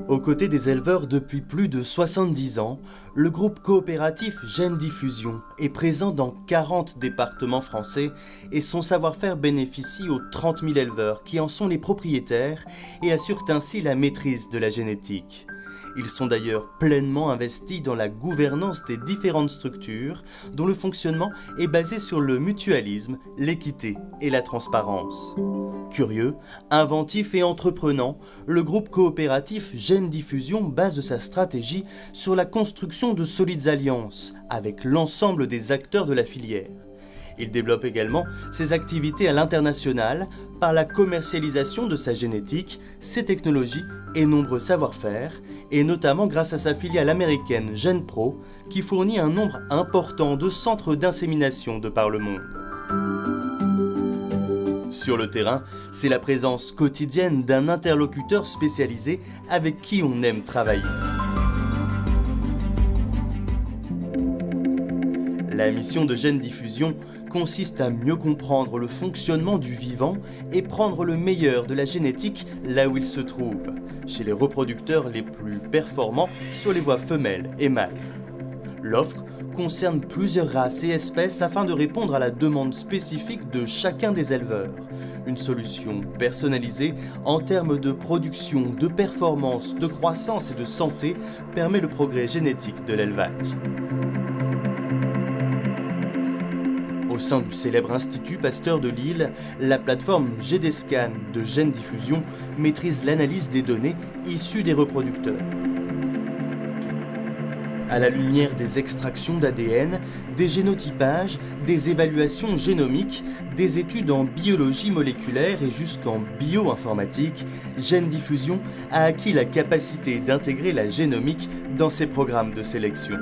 Aux côtés des éleveurs depuis plus de 70 ans, le groupe coopératif Gènes Diffusion est présent dans 40 départements français et son savoir-faire bénéficie aux 30 000 éleveurs qui en sont les propriétaires et assurent ainsi la maîtrise de la génétique. Ils sont d'ailleurs pleinement investis dans la gouvernance des différentes structures dont le fonctionnement est basé sur le mutualisme, l'équité et la transparence. Curieux, inventif et entreprenant, le groupe coopératif Gènes Diffusion base sa stratégie sur la construction de solides alliances avec l'ensemble des acteurs de la filière. Il développe également ses activités à l'international par la commercialisation de sa génétique, ses technologies et nombreux savoir-faire, et notamment grâce à sa filiale américaine GenPro, qui fournit un nombre important de centres d'insémination de par le monde. Sur le terrain, c'est la présence quotidienne d'un interlocuteur spécialisé avec qui on aime travailler. La mission de Gènes Diffusion consiste à mieux comprendre le fonctionnement du vivant et prendre le meilleur de la génétique là où il se trouve, chez les reproducteurs les plus performants sur les voies femelles et mâles. L'offre concerne plusieurs races et espèces afin de répondre à la demande spécifique de chacun des éleveurs. Une solution personnalisée en termes de production, de performance, de croissance et de santé permet le progrès génétique de l'élevage. Au sein du célèbre Institut Pasteur de Lille, la plateforme GDScan de Gènes Diffusion maîtrise l'analyse des données issues des reproducteurs. À la lumière des extractions d'ADN, des génotypages, des évaluations génomiques, des études en biologie moléculaire et jusqu'en bioinformatique, Gènes Diffusion a acquis la capacité d'intégrer la génomique dans ses programmes de sélection.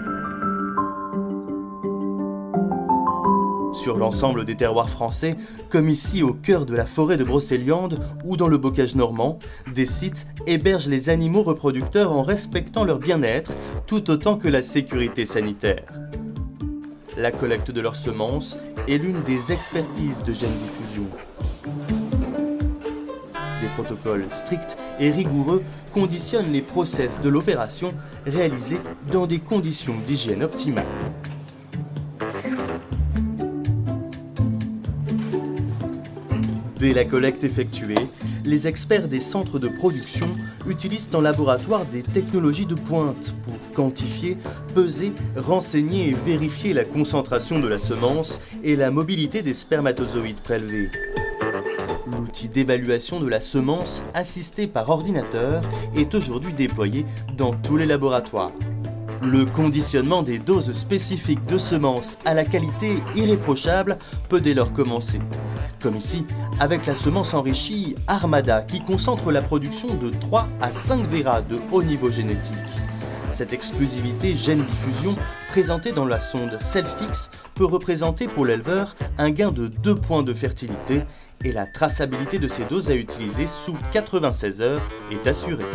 Sur l'ensemble des terroirs français, comme ici au cœur de la forêt de Brocéliande ou dans le bocage normand, des sites hébergent les animaux reproducteurs en respectant leur bien-être tout autant que la sécurité sanitaire. La collecte de leurs semences est l'une des expertises de Gènes Diffusion. Des protocoles stricts et rigoureux conditionnent les process de l'opération réalisés dans des conditions d'hygiène optimales. Dès la collecte effectuée, les experts des centres de production utilisent en laboratoire des technologies de pointe pour quantifier, peser, renseigner et vérifier la concentration de la semence et la mobilité des spermatozoïdes prélevés. L'outil d'évaluation de la semence assisté par ordinateur est aujourd'hui déployé dans tous les laboratoires. Le conditionnement des doses spécifiques de semences à la qualité irréprochable peut dès lors commencer. Comme ici, avec la semence enrichie Armada qui concentre la production de 3 à 5 véras de haut niveau génétique. Cette exclusivité Gènes Diffusion, présentée dans la sonde Cellfix, peut représenter pour l'éleveur un gain de 2 points de fertilité et la traçabilité de ces doses à utiliser sous 96 heures est assurée.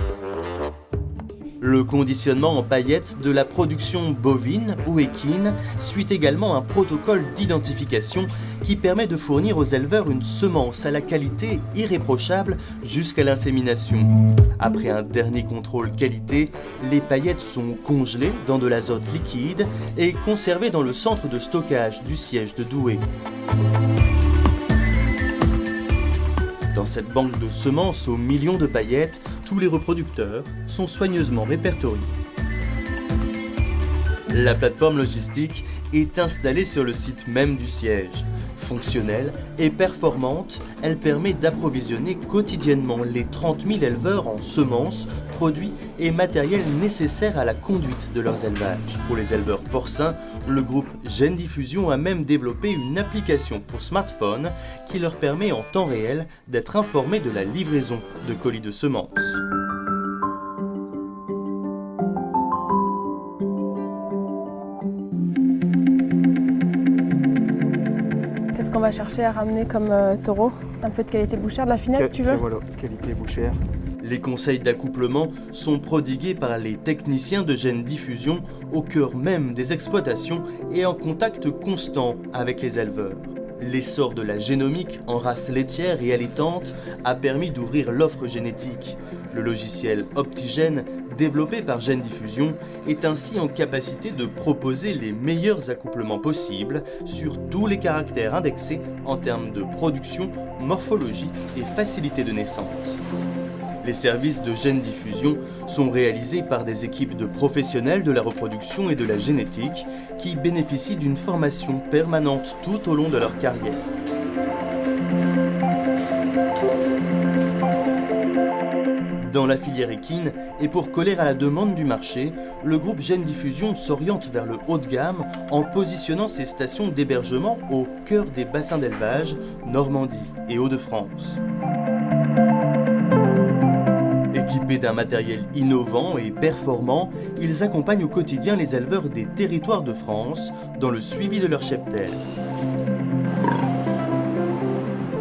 Le conditionnement en paillettes de la production bovine ou équine suit également un protocole d'identification qui permet de fournir aux éleveurs une semence à la qualité irréprochable jusqu'à l'insémination. Après un dernier contrôle qualité, les paillettes sont congelées dans de l'azote liquide et conservées dans le centre de stockage du siège de Douai. Dans cette banque de semences aux millions de paillettes, tous les reproducteurs sont soigneusement répertoriés. La plateforme logistique est installée sur le site même du siège. Fonctionnelle et performante, elle permet d'approvisionner quotidiennement les 30 000 éleveurs en semences, produits et matériel nécessaires à la conduite de leurs élevages. Pour les éleveurs porcins, le groupe Gènes Diffusion a même développé une application pour smartphone qui leur permet en temps réel d'être informés de la livraison de colis de semences. Qu'est-ce qu'on va chercher à ramener comme taureau? Un peu de qualité bouchère, de la finesse, tu veux? Voilà, qualité bouchère. Les conseils d'accouplement sont prodigués par les techniciens de Gènes Diffusion au cœur même des exploitations et en contact constant avec les éleveurs. L'essor de la génomique en race laitière et allaitante a permis d'ouvrir l'offre génétique. Le logiciel Optigène, développé par Gène Diffusion, est ainsi en capacité de proposer les meilleurs accouplements possibles sur tous les caractères indexés en termes de production, morphologie et facilité de naissance. Les services de Gène Diffusion sont réalisés par des équipes de professionnels de la reproduction et de la génétique qui bénéficient d'une formation permanente tout au long de leur carrière. Dans la filière équine, et pour coller à la demande du marché, le groupe Gène Diffusion s'oriente vers le haut de gamme en positionnant ses stations d'hébergement au cœur des bassins d'élevage, Normandie et Hauts-de-France. Équipés d'un matériel innovant et performant, ils accompagnent au quotidien les éleveurs des territoires de France dans le suivi de leur cheptel.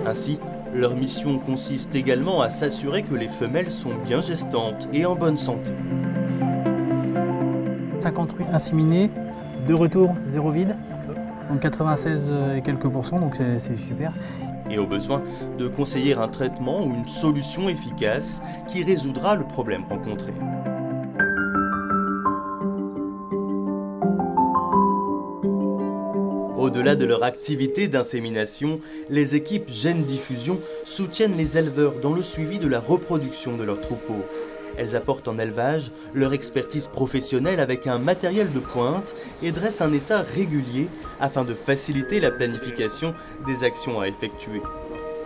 Ainsi, leur mission consiste également à s'assurer que les femelles sont bien gestantes et en bonne santé. 58 inséminés, de retour, 0 vide, donc 96 et quelques %, donc c'est super. Et au besoin, de conseiller un traitement ou une solution efficace qui résoudra le problème rencontré. Au-delà de leur activité d'insémination, les équipes Gène Diffusion soutiennent les éleveurs dans le suivi de la reproduction de leurs troupeaux. Elles apportent en élevage leur expertise professionnelle avec un matériel de pointe et dressent un état régulier afin de faciliter la planification des actions à effectuer.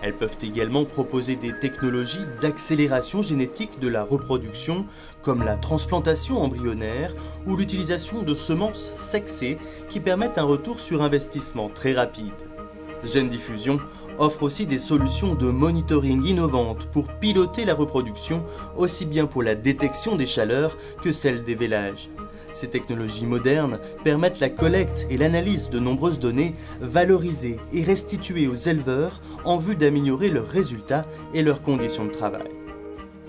Elles peuvent également proposer des technologies d'accélération génétique de la reproduction, comme la transplantation embryonnaire ou l'utilisation de semences sexées qui permettent un retour sur investissement très rapide. Gène Diffusion offre aussi des solutions de monitoring innovantes pour piloter la reproduction, aussi bien pour la détection des chaleurs que celle des vélages. Ces technologies modernes permettent la collecte et l'analyse de nombreuses données valorisées et restituées aux éleveurs en vue d'améliorer leurs résultats et leurs conditions de travail.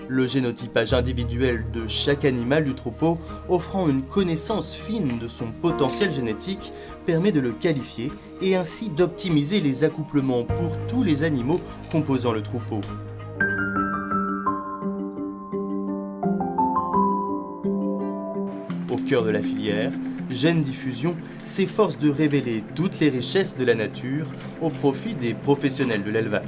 Le génotypage individuel de chaque animal du troupeau, offrant une connaissance fine de son potentiel génétique, permet de le qualifier et ainsi d'optimiser les accouplements pour tous les animaux composant le troupeau. Au cœur de la filière, Gène Diffusion s'efforce de révéler toutes les richesses de la nature au profit des professionnels de l'élevage.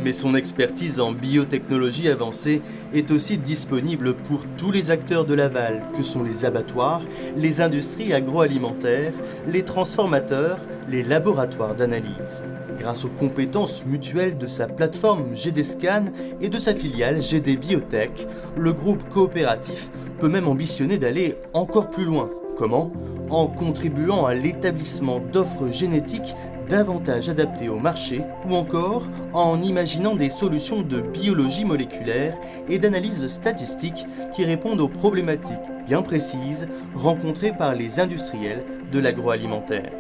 Mais son expertise en biotechnologie avancée est aussi disponible pour tous les acteurs de l'aval, que sont les abattoirs, les industries agroalimentaires, les transformateurs, les laboratoires d'analyse. Grâce aux compétences mutuelles de sa plateforme GDScan et de sa filiale GD Biotech, le groupe coopératif peut même ambitionner d'aller encore plus loin. Comment ? En contribuant à l'établissement d'offres génétiques davantage adaptées au marché, ou encore en imaginant des solutions de biologie moléculaire et d'analyse statistique qui répondent aux problématiques bien précises rencontrées par les industriels de l'agroalimentaire.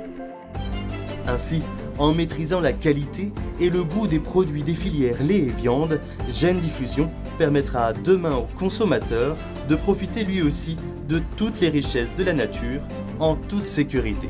Ainsi, en maîtrisant la qualité et le goût des produits des filières lait et viande, Gène Diffusion permettra demain au consommateur de profiter lui aussi de toutes les richesses de la nature en toute sécurité.